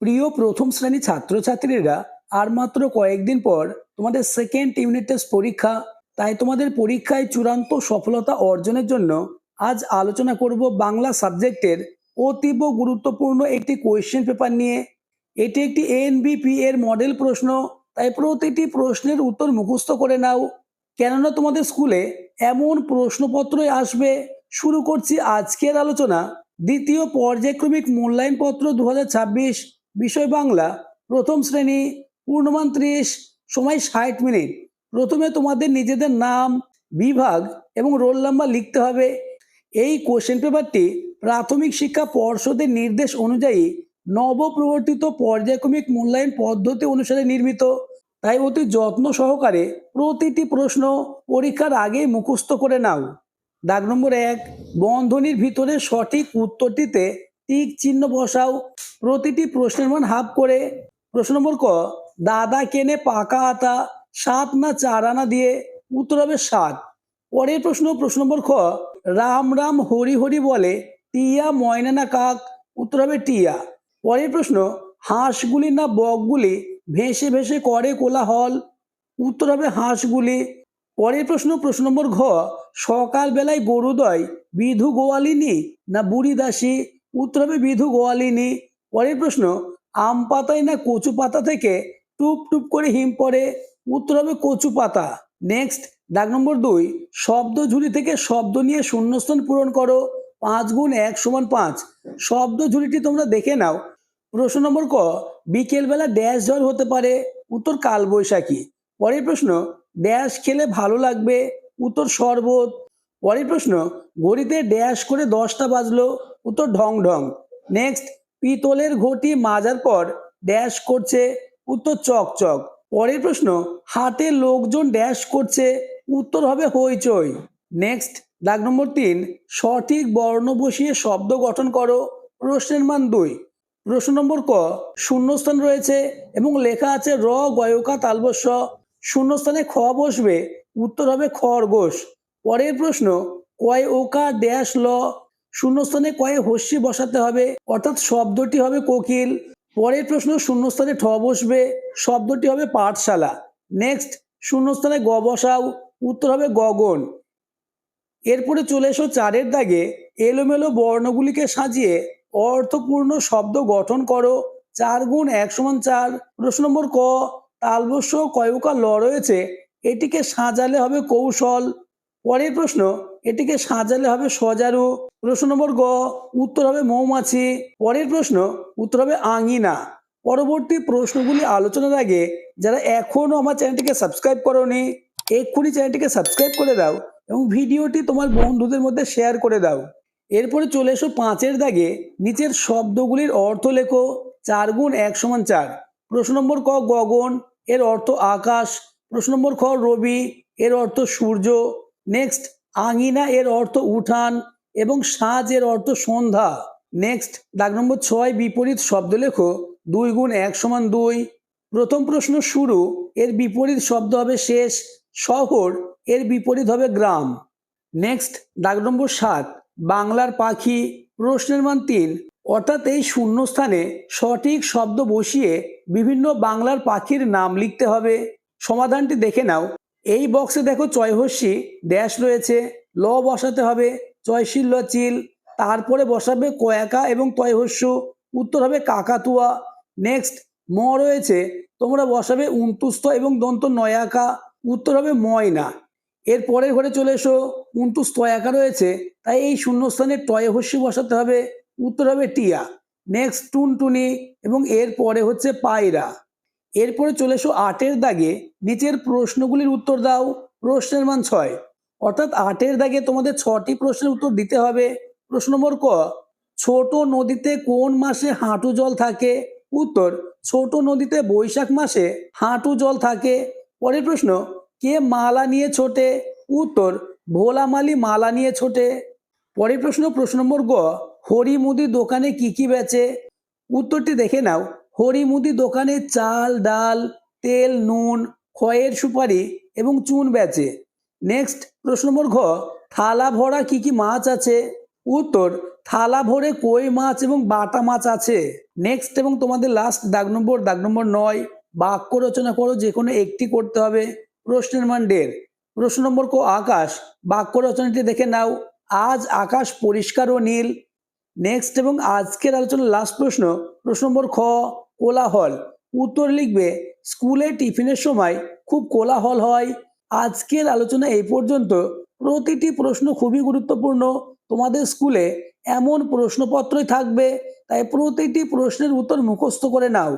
প্রিয় প্রথম শ্রেণী ছাত্রছাত্রীরা, আর মাত্র কয়েকদিন পর তোমাদের সেকেন্ড ইউনিট টেস্ট পরীক্ষা। তাই তোমাদের পরীক্ষায় চূড়ান্ত সফলতা অর্জনের জন্য আজ আলোচনা করব বাংলা সাবজেক্টের অতীব গুরুত্বপূর্ণ একটি কোয়েশ্চেন পেপার নিয়ে। এটি একটি এনবিপি এর মডেল প্রশ্ন, তাই প্রতিটি প্রশ্নের উত্তর মুখস্থ করে নাও, কেননা তোমাদের স্কুলে এমন প্রশ্নপত্রই আসবে। শুরু করছি আজকের আলোচনা। দ্বিতীয় পর্যায়ক্রমিক মূল্যায়নপত্র 2026, বিষয় বাংলা, প্রথম শ্রেণী, পূর্ণমান 30, সময় 60 মিনিট। প্রথমে তোমাদের নিজেদের নাম, বিভাগ এবং রোল নাম্বার লিখতে হবে। এই কোশ্চেন পেপারটি প্রাথমিক শিক্ষা পর্ষদের নির্দেশ অনুযায়ী নবপ্রবর্তিত পর্যায়ক্রমিক মূল্যায়ন পদ্ধতি অনুসারে নির্মিত, তাই অতি যত্ন সহকারে প্রতিটি প্রশ্ন পরীক্ষার আগে মুখস্থ করে নাও। দাগ নম্বর 1, বন্ধনীর ভিতরে সঠিক উত্তরটিতে টিক চিহ্ন বসাও। প্রতিটি প্রশ্নের মান হাফ করে। প্রশ্ন নম্বর ক, দাদা কেনে পাকা আতা 7 না 4 আনা দিয়ে? উত্তর হবে 7। পরের প্রশ্ন, প্রশ্ন নম্বর খ, রাম রাম হরি হরি বলে টিয়া ময়না না কাক? উত্তর হবে টিয়া। পরের প্রশ্ন, হাঁসগুলি না বকগুলি ভেসে ভেসে করে কোলাহল? উত্তর হবে হাঁসগুলি। পরের প্রশ্ন, প্রশ্ন নম্বর ঘ, সকালবেলায় গরুদয় বিধু গোয়ালিনী না বুড়ি দাসী? উত্তর হবে বিধু গোয়ালিনী। পরের প্রশ্ন, আম পাতায় না কচু পাতা থেকে টুপ টুপ করে হিম পড়ে? উত্তর হবে কচু পাতা। নেক্সট, দাগ নম্বর 2, শব্দ ঝুড়ি থেকে শব্দ নিয়ে শূন্যস্থান পূরণ করো। 5 গুণ 1 সমান 5। শব্দ ঝুড়িটি তোমরা দেখে নাও। প্রশ্ন নম্বর ক, বিকেলবেলা ড্যাশ ঝড় হতে পারে? উত্তর কালবৈশাখী। পরের প্রশ্ন, ড্যাশ খেলে ভালো লাগবে? উত্তর শরবত। পরের প্রশ্ন, ঘড়িতে ড্যাশ করে 10টা বাজলো? উত্তর ঢং ঢং। নেক্সট, পিতলের ঘটি মাজার পর ড্যাশ করছে? উত্তর চক চক। পরের প্রশ্ন, হাটে লোকজন ড্যাশ করছে? উত্তর হবে হইচই। নেক্সট, দাগ নম্বর 3, সঠিক বর্ণ বসিয়ে শব্দ গঠন করো। প্রশ্নের মান 2। প্রশ্ন নম্বর ক, শূন্যস্থান রয়েছে এবং লেখা আছে র গয়কা তালবস্য, শূন্যস্থানে খ বসবে? উত্তর হবে খরগোশ। পরের প্রশ্ন, কয় ওকা ড্যাশ ল, শূন্যস্থানে কয়ে হস্যি বসাতে হবে, অর্থাৎ শব্দটি হবে কোকিল। পরের প্রশ্ন, শূন্যস্থানে ঠ বসবে, শব্দটি হবে পাঠশালা। নেক্সট, শূন্যস্থানে গ বসাও, উত্তর হবে গগন। এরপরে চলে এসো 4-এর দাগে, এলোমেলো বর্ণগুলিকে সাজিয়ে অর্থপূর্ণ শব্দ গঠন করো। 4 গুণ 1 সমান 4। প্রশ্ন নম্বর ক, তালবস্য কয়কা ল রয়েছে, এটিকে সাজালে হবে কৌশল। পরের প্রশ্ন, এটিকে সাজালে হবে সজারু। প্রশ্ন নম্বর গ, উত্তর হবে মৌমাছি। পরের প্রশ্ন, উত্তর হবে আঙিনা। পরবর্তী প্রশ্নগুলি আলোচনার আগে যারা এখনো আমার চ্যানেলটিকে সাবস্ক্রাইব করোনি, এক্ষুনি চ্যানেলটিকে সাবস্ক্রাইব করে দাও এবং ভিডিওটি তোমার বন্ধুদের মধ্যে শেয়ার করে দাও। এরপরে চলে এসো 5-এর দাগে, নিচের শব্দগুলির অর্থ লেখো। 4 গুণ 1 সমান 4। প্রশ্ন নম্বর ক, গগন, এর অর্থ আকাশ। প্রশ্ন নম্বর খ, রবি, এর অর্থ সূর্য। নেক্সট, আঙিনা, এর অর্থ উঠান এবং সাজ, এর অর্থ সন্ধ্যা। নেক্সট, দাগ নম্বর 6, বিপরীত শব্দ লেখো। 2 গুণ 1 সমান 2। প্রথম প্রশ্ন, শুরু, এর বিপরীত শব্দ হবে শেষ। শহর, এর বিপরীত হবে গ্রাম। নেক্সট, দাগ নম্বর 7, বাংলার পাখি, প্রশ্নের মান 3, অর্থাৎ এই শূন্যস্থানে সঠিক শব্দ বসিয়ে বিভিন্ন বাংলার পাখির নাম লিখতে হবে। সমাধানটি দেখে নাও। এই বক্সে দেখো চয়হস্যি ড্যাশ রয়েছে, ল বসাতে হবে চয়শিল ল চিল, তারপরে বসাবে কয়াকা এবং তয়হস্য, উত্তর হবে কাকাতুয়া। নেক্সট, ম রয়েছে, তোমরা বসাবে উন্তুস্থ এবং দন্ত নয়াকা, উত্তর হবে ময়না। এর পরের ঘরে চলে এসো, উন্তুস্তয়াকা রয়েছে, তাই এই শূন্যস্থানে টয়হস্যি বসাতে হবে, উত্তর হবে টিয়া। নেক্সট, টুনটুনি এবং এর পরে হচ্ছে পায়রা। এরপরে চলে এসো 8-এর দাগে, নিচের প্রশ্নগুলির উত্তর দাও। প্রশ্নের মান 6, অর্থাৎ 8-এর দাগে তোমাদের 6টি প্রশ্নের উত্তর দিতে হবে। প্রশ্ন নম্বর ক, ছোট নদীতে কোন মাসে হাঁটু জল থাকে? উত্তর, ছোট নদীতে বৈশাখ মাসে হাঁটু জল থাকে। পরের প্রশ্ন, কে মালা নিয়ে ছোটে? উত্তর, ভোলা মালি মালা নিয়ে ছোটে। পরের প্রশ্ন, প্রশ্ন নম্বর গ, হরি মুদি দোকানে কি কি বেচে? উত্তরটি দেখে নাও। হরি মুদি দোকানে চাল, ডাল, তেল, নুন, খয়ের সুপারি এবং চুন বেচে। নেক্সট, প্রশ্ন নম্বর ঘ, থালা ভরা কি কি মাছ আছে? উত্তর, থালা ভরে কই মাছ এবং বাটা মাছ আছে। নেক্সট এবং তোমাদের লাস্ট দাগ নম্বর 9, বাক্য রচনা করো, যে কোনো একটি করতে হবে। প্রশ্নের মান 1.5। প্রশ্ন নম্বর ক, আকাশ। বাক্য রচনাটি দেখে নাও। আজ আকাশ পরিষ্কার ও নীল। নেক্সট এবং আজকের আলোচনার লাস্ট প্রশ্ন, প্রশ্ন নম্বর খ, কোলাহল। উত্তর লিখবে, স্কুলে টিফিনের সময় খুব কোলাহল হয়। আজকের আলোচনা এই পর্যন্ত। প্রতিটি প্রশ্ন খুবই গুরুত্বপূর্ণ। তোমাদের স্কুলে এমন প্রশ্নপত্রই থাকবে, তাই প্রতিটি প্রশ্নের উত্তর মুখস্থ করে নাও।